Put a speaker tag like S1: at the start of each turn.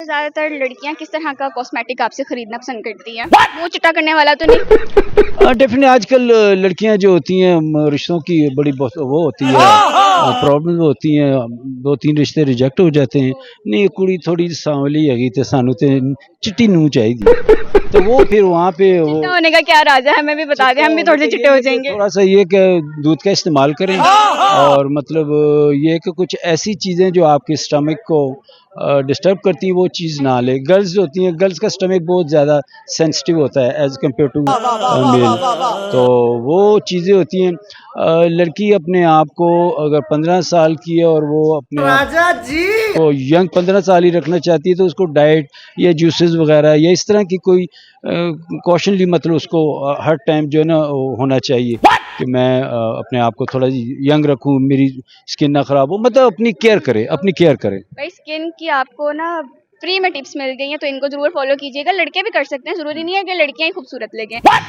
S1: ज्यादातर लड़कियां किस तरह का कॉस्मेटिक आपसे खरीदना पसंद करती हैं? मुंह चिट्टा करने वाला तो नहीं?
S2: डेफिनेटली आजकल लड़कियां जो होती हैं रिश्तों की बड़ी वो होती है, प्रॉब्लम होती हैं, 2-3 रिश्ते रिजेक्ट हो जाते हैं। नहीं कुड़ी थोड़ी सांवली हैगी तो सानू ते चिट्टी नूंह चाहिए, तो वो फिर वहाँ पे वो
S1: चिट्टा होने का क्या राज है, हमें भी बता दें, हम भी थोड़े से चिट्टे हो जाएंगे।
S2: थोड़ा सा ये कि दूध का इस्तेमाल करें, और मतलब ये कि कुछ ऐसी चीज़ें जो आपके स्टमक को डिस्टर्ब करती है वो चीज़ ना ले। गर्ल्स होती हैं, गर्ल्स का स्टमक बहुत ज़्यादा सेंसिटिव होता है एज़ कम्पेयर टू मेल, तो वो चीज़ें होती हैं। लड़की अपने आप को अगर 15 साल की है और वो अपने राजा जी को यंग 15 साल ही रखना चाहती है, तो उसको डाइट या जूसेस वगैरह या इस तरह की कोई कॉशनली मतलब उसको हर टाइम जो है ना होना चाहिए कि मैं अपने आप को थोड़ा यंग रखूं, मेरी स्किन ना ख़राब हो, मतलब अपनी केयर करे।
S1: भाई स्किन की आपको ना फ्री में टिप्स मिल गई हैं, तो इनको जरूर फॉलो कीजिएगा। लड़के भी कर सकते हैं, जरूरी नहीं है कि लड़कियां ही खूबसूरत लगे।